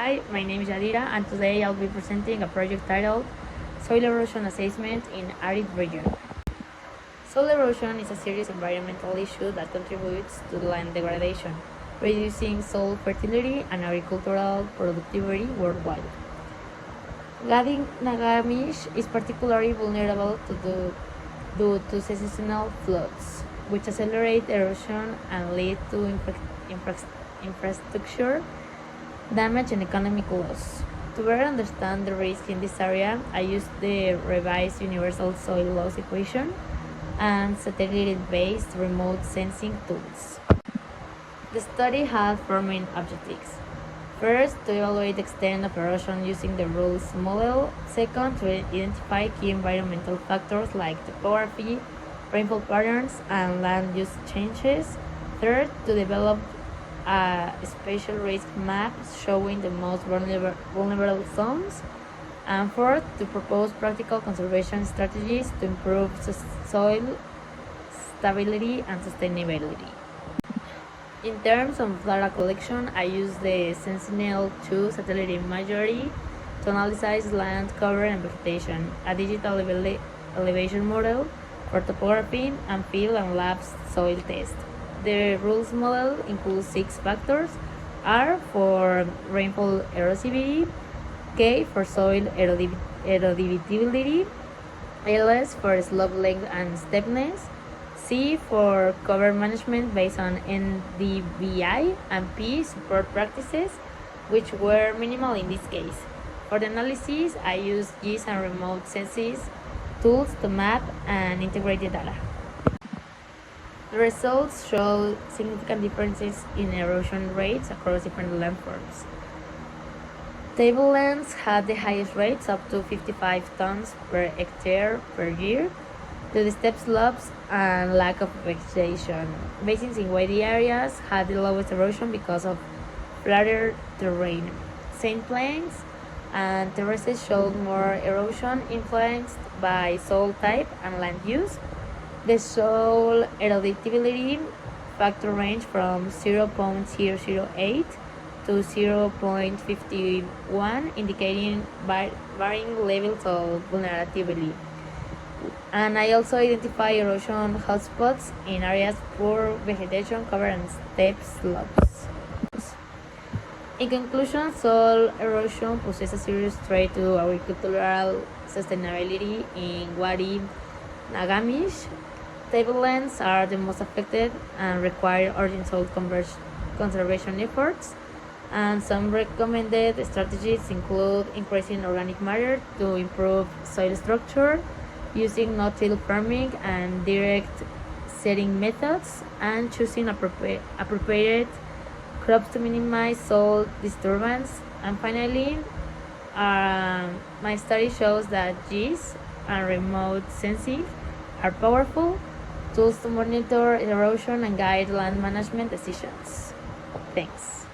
Hi, my name is Yadira, and today I'll be presenting a project titled Soil Erosion Assessment in Arid Region. Soil erosion is a serious environmental issue that contributes to land degradation, reducing soil fertility and agricultural productivity worldwide. Gadi Nagamish is particularly vulnerable due to seasonal floods, which accelerate erosion and lead to infrastructure damage and economic loss. To better understand the risk in this area, I used the revised Universal Soil Loss equation and satellite-based remote sensing tools. The study had four main objectives. First, to evaluate the extent of erosion using the rules model. Second, to identify key environmental factors like topography, rainfall patterns, and land use changes. Third, to develop a spatial risk map showing the most vulnerable zones. And fourth, to propose practical conservation strategies to improve soil stability and sustainability. In terms of data collection, I use the Sentinel-2 satellite imagery to analyze land cover and vegetation, a digital elevation model for topography, and field and lab soil test. The rules model includes 6 factors: R for rainfall erosivity, K for soil erodibility, LS for slope length and steepness, C for cover management based on NDVI, and P support practices, which were minimal in this case. For the analysis, I used GIS and remote sensing tools to map and integrate the data. The results show significant differences in erosion rates across different landforms. Tablelands had the highest rates, up to 55 tons per hectare per year, due to steep slopes and lack of vegetation. Basins in wady areas had the lowest erosion because of flatter terrain. Sand plains and terraces showed more erosion influenced by soil type and land use. The soil erodibility factor range from 0.008 to 0.51, indicating varying levels of vulnerability. And I also identify erosion hotspots in areas poor vegetation cover and steep slopes. In conclusion, soil erosion poses a serious threat to agricultural sustainability in Wadi Nagamish. Tablelands are the most affected and require urgent soil conservation efforts. And some recommended strategies include increasing organic matter to improve soil structure, using no-till farming and direct setting methods, and choosing appropriate crops to minimize soil disturbance. And finally, my study shows that GIS and remote sensing are powerful tools to monitor erosion and guide land management decisions. Thanks.